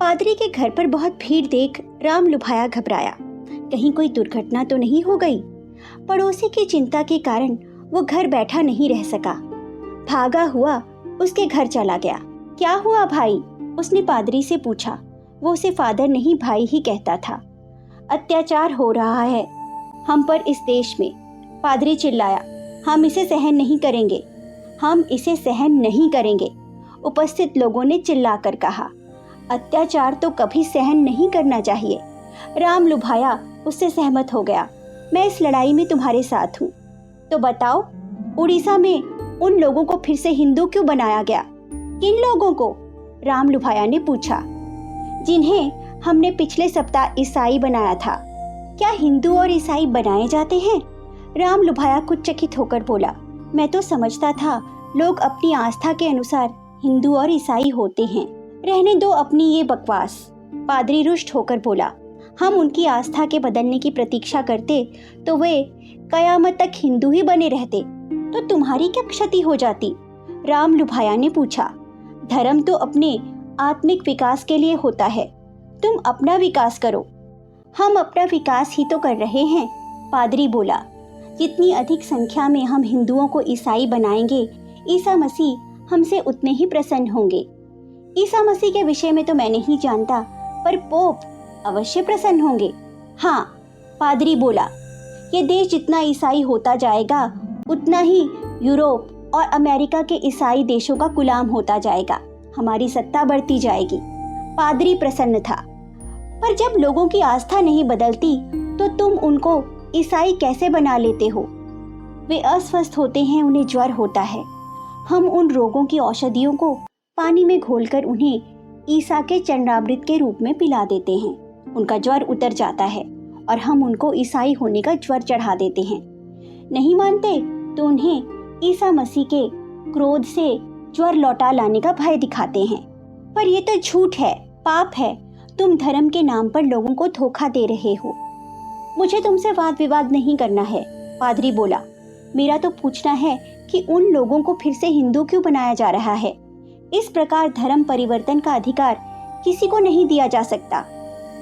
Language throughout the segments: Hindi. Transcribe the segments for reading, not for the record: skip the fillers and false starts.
पादरी के घर पर बहुत भीड़ देख राम लुभाया घबराया। कहीं कोई दुर्घटना तो नहीं हो गई। पड़ोसी की चिंता के कारण वो घर बैठा नहीं रह सका। भागा हुआ उसके घर चला गया। क्या हुआ भाई? उसने पादरी से पूछा। वो उसे फादर नहीं भाई ही कहता था। अत्याचार हो रहा है हम पर इस देश में, पादरी चिल्लाया। हम इसे सहन नहीं करेंगे, हम इसे सहन नहीं करेंगे। उपस्थित लोगों ने चिल्लाकर कहा। अत्याचार तो कभी सहन नहीं करना चाहिए। राम लुभाया उससे सहमत हो गया। मैं इस लड़ाई में तुम्हारे साथ हूँ। तो बताओ, उड़ीसा में उन लोगों को फिर से हिंदू क्यों बनाया गया? किन लोगों को? राम लुभाया ने पूछा। जिन्हें हमने पिछले सप्ताह ईसाई बनाया था। क्या हिंदू और ईसाई बनाए जाते हैं? राम लुभाया कुछ चकित होकर बोला। मैं तो समझता था लोग अपनी आस्था के अनुसार हिंदू और ईसाई होते हैं। रहने दो अपनी ये बकवास। पादरी रुष्ट होकर बोला। हम उनकी आस्था के बदलने की प्रतीक्षा करते तो वे कयामत तक हिंदू ही बने रहते, तो तुम्हारी क्या क्षति हो जाती? राम लुभाया ने पूछा। धर्म तो अपने आत्मिक विकास के लिए होता है, तुम अपना विकास करो। हम अपना विकास ही तो कर रहे हैं, पादरी बोला। जितनी अधिक संख्या में हम हिंदुओं को ईसाई बनाएंगे, ईसा मसीह हमसे उतने ही प्रसन्न होंगे। ईसा मसीह के विषय में तो मैं नहीं जानता, पर पोप अवश्य प्रसन्न होंगे। हाँ, पादरी बोला। ये देश जितना ईसाई होता जाएगा उतना ही यूरोप और अमेरिका के ईसाई देशों का गुलाम होता जाएगा। हमारी सत्ता बढ़ती जाएगी। पादरी प्रसन्न था। पर जब लोगों की आस्था नहीं बदलती तो तुम उनको ईसाई कैसे बना लेते हो? वे अस्वस्थ होते हैं, उन्हें ज्वर होता है। हम उन रोगों की औषधियों को पानी में घोलकर उन्हें ईसा के चरणामृत के रूप में पिला देते हैं। उनका ज्वर उतर जाता है और हम उनको ईसाई होने का ज्वर चढ़ा देते हैं। नहीं मानते तो उन्हें ईसा मसीह के क्रोध से ज्वर लौटा लाने का भय दिखाते हैं। पर यह तो झूठ है, पाप है। तुम धर्म के नाम पर लोगों को धोखा दे रहे हो। मुझे तुमसे वाद विवाद नहीं करना है, पादरी बोला। मेरा तो पूछना है कि उन लोगों को फिर से हिंदू क्यों बनाया जा रहा है? इस प्रकार धर्म परिवर्तन का अधिकार किसी को नहीं दिया जा सकता।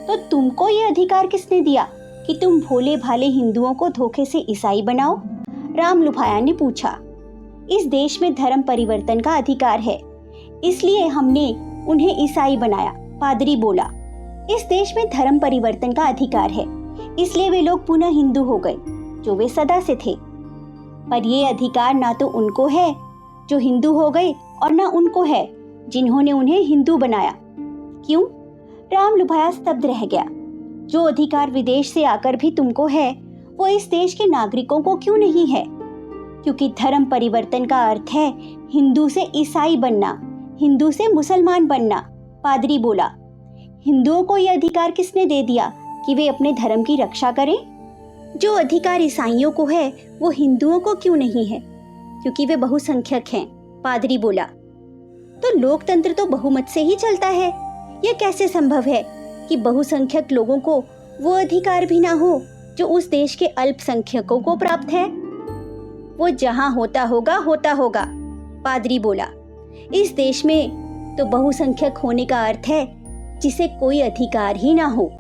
तो तुमको ये अधिकार किसने दिया कि तुम भोले भाले हिंदुओं को धोखे से ईसाई बनाओ? राम लुभाया ने पूछा। इस देश में धर्म परिवर्तन का अधिकार है, इसलिए हमने उन्हें ईसाई बनाया, पादरी बोला। इस देश में धर्म परिवर्तन का अधिकार है, इसलिए वे लोग पुनः हिंदू हो गए जो वे सदा से थे। पर ये अधिकार ना तो उनको है जो हिंदू हो गए और ना उनको है जिन्होंने उन्हें हिंदू बनाया। क्यों? राम लुभाया स्तब्ध रह गया। जो अधिकार विदेश से आकर भी तुमको है वो इस देश के नागरिकों को क्यों नहीं है? क्योंकि धर्म परिवर्तन का अर्थ है हिंदू से ईसाई बनना, हिंदू से मुसलमान बनना, पादरी बोला। हिंदुओं को यह अधिकार किसने दे दिया कि वे अपने धर्म की रक्षा करें? जो अधिकार ईसाइयों को है वो हिंदुओं को क्यों नहीं है? क्योंकि वे बहुसंख्यक हैं, पादरी बोला। तो लोकतंत्र तो बहुमत से ही चलता है। यह कैसे संभव है कि बहुसंख्यक लोगों को वो अधिकार भी ना हो जो उस देश के अल्पसंख्यकों को प्राप्त है? वो जहां होता होगा, पादरी बोला। इस देश में तो बहुसंख्यक होने का अर्थ है जिसे कोई अधिकार ही ना हो।